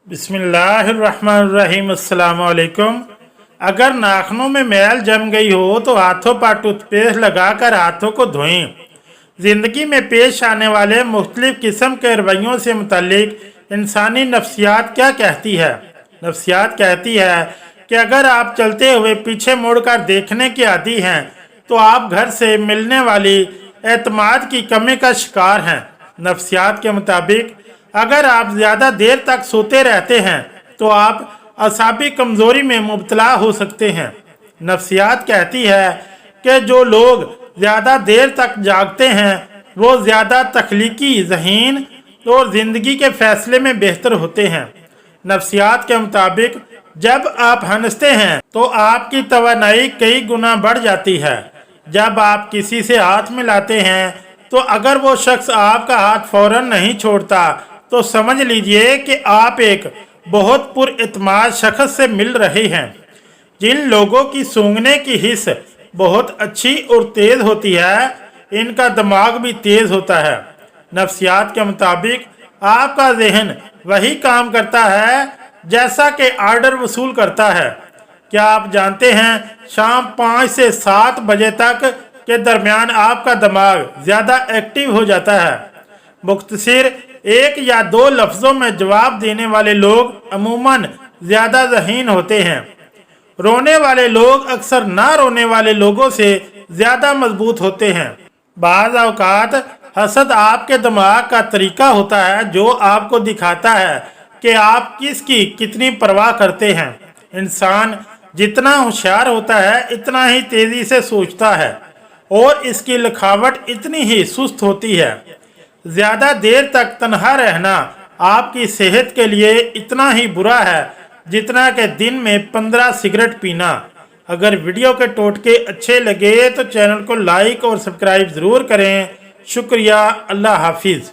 बिस्मिल्लाहिर्रहमानिर्रहीम। अस्सलाम वालेकुम। अगर नाखूनों में मैल जम गई हो तो हाथों पर टूथपेस्ट लगाकर हाथों को धोएं। ज़िंदगी में पेश आने वाले मुख्तलिफ़ किस्म के रवैयों से मुतल्लिक इंसानी नफ्सियात क्या कहती है? नफ्सियात कहती है कि अगर आप चलते हुए पीछे मुड़कर देखने के आदी हैं तो आप घर से मिलने वाली एतमाद की कमी का शिकार हैं। नफ्सियात के मुताबिक अगर आप ज़्यादा देर तक सोते रहते हैं तो आप असाबी कमज़ोरी में मुब्तला हो सकते हैं। नफ्सियात कहती है कि जो लोग ज़्यादा देर तक जागते हैं वो ज़्यादा तख्लीकी, ज़हीन और ज़िंदगी के फ़ैसले में बेहतर होते हैं। नफ्सियात के मुताबिक जब आप हंसते हैं तो आपकी तवानाई कई गुना बढ़ जाती है। जब आप किसी से हाथ मिलाते हैं तो अगर वो शख्स आपका हाथ फौरन नहीं छोड़ता तो समझ लीजिए कि आप एक बहुत पुरएतमाद शख्स से मिल रहे हैं। जिन लोगों की सूंघने की हिस्स बहुत अच्छी और तेज़ होती है इनका दिमाग भी तेज़ होता है। नफ्सियात के मुताबिक आपका जहन वही काम करता है जैसा कि आर्डर वसूल करता है। क्या आप जानते हैं शाम 5 से 7 बजे तक के दरमियान आपका दिमाग ज़्यादा एक्टिव हो जाता है। मुख्तसर 1 या 2 लफ्ज़ों में जवाब देने वाले लोग अमूमन ज़्यादा ज़हीन होते हैं। रोने वाले लोग अक्सर ना रोने वाले लोगों से ज़्यादा मजबूत होते हैं। बाज़ औक़ात हसद आपके दिमाग का तरीका होता है जो आपको दिखाता है कि आप किसकी कितनी परवाह करते हैं। इंसान जितना होशियार होता है इतना ही तेज़ी से सोचता है और इसकी लिखावट इतनी ही सुस्त होती है। ज़्यादा देर तक तन्हा रहना आपकी सेहत के लिए इतना ही बुरा है जितना कि दिन में 15 सिगरेट पीना। अगर वीडियो के टोटके अच्छे लगे तो चैनल को लाइक और सब्सक्राइब ज़रूर करें। शुक्रिया। अल्लाह हाफिज़।